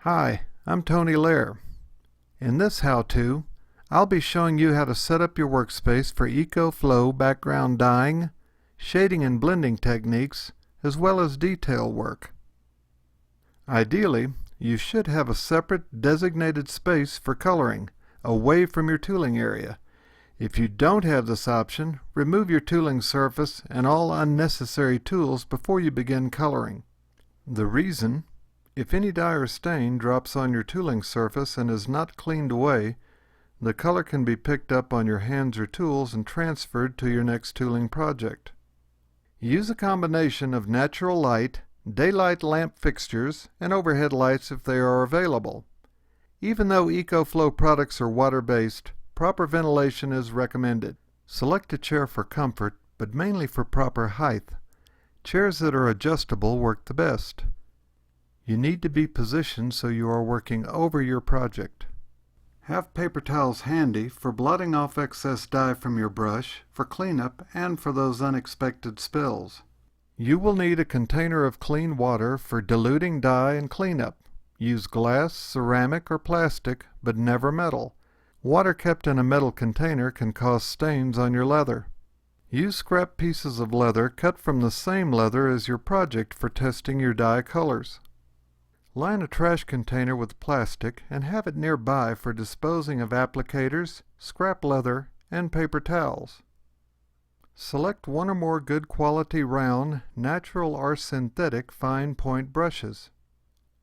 Hi, I'm Tony Lair. In this how-to, I'll be showing you how to set up your workspace for Eco Flo background dyeing, shading and blending techniques, as well as detail work. Ideally, you should have a separate designated space for coloring, away from your tooling area. If you don't have this option, remove your tooling surface and all unnecessary tools before you begin coloring. The reason: if any dye or stain drops on your tooling surface and is not cleaned away, the color can be picked up on your hands or tools and transferred to your next tooling project. Use a combination of natural light, daylight lamp fixtures, and overhead lights if they are available. Even though Eco Flo products are water-based, proper ventilation is recommended. Select a chair for comfort, but mainly for proper height. Chairs that are adjustable work the best. You need to be positioned so you are working over your project. Have paper towels handy for blotting off excess dye from your brush, for cleanup, and for those unexpected spills. You will need a container of clean water for diluting dye and cleanup. Use glass, ceramic, or plastic, but never metal. Water kept in a metal container can cause stains on your leather. Use scrap pieces of leather cut from the same leather as your project for testing your dye colors. Line a trash container with plastic and have it nearby for disposing of applicators, scrap leather, and paper towels. Select one or more good quality round, natural or synthetic fine point brushes.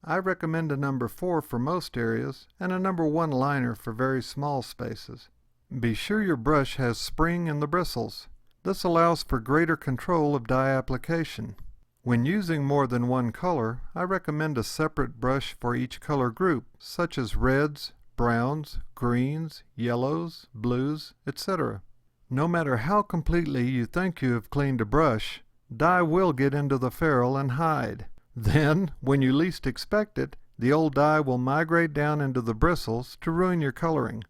I recommend a number 4 for most areas and a number 1 liner for very small spaces. Be sure your brush has spring in the bristles. This allows for greater control of dye application. When using more than one color, I recommend a separate brush for each color group, such as reds, browns, greens, yellows, blues, etc. No matter how completely you think you have cleaned a brush, dye will get into the ferrule and hide. Then, when you least expect it, the old dye will migrate down into the bristles to ruin your coloring.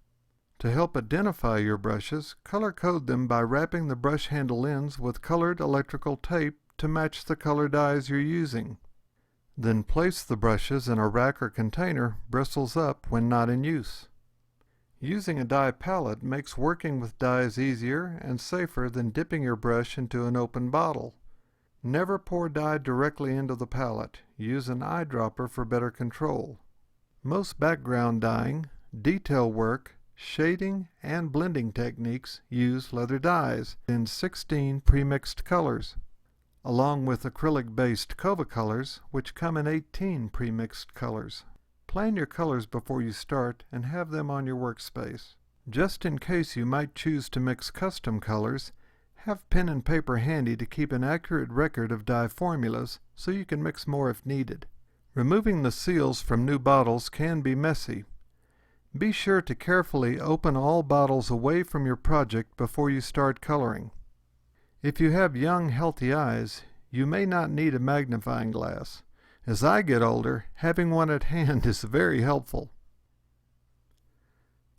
To help identify your brushes, color code them by wrapping the brush handle ends with colored electrical tape to match the color dyes you're using. Then place the brushes in a rack or container, bristles up when not in use. Using a dye palette makes working with dyes easier and safer than dipping your brush into an open bottle. Never pour dye directly into the palette. Use an eyedropper for better control. Most background dyeing, detail work, shading, and blending techniques use leather dyes in 16 pre-mixed colors, along with acrylic-based Kova colors, which come in 18 pre-mixed colors. Plan your colors before you start and have them on your workspace. Just in case you might choose to mix custom colors, have pen and paper handy to keep an accurate record of dye formulas so you can mix more if needed. Removing the seals from new bottles can be messy. Be sure to carefully open all bottles away from your project before you start coloring. If you have young, healthy eyes, you may not need a magnifying glass. As I get older, having one at hand is very helpful.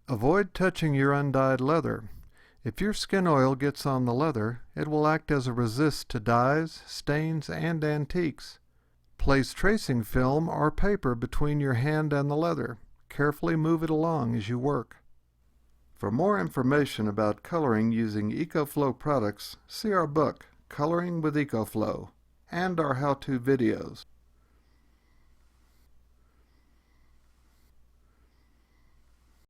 Avoid touching your undyed leather. If your skin oil gets on the leather, it will act as a resist to dyes, stains, and antiques. Place tracing film or paper between your hand and the leather. Carefully move it along as you work. For more information about coloring using Eco Flo products, see our book, Coloring with Eco Flo, and our how-to videos.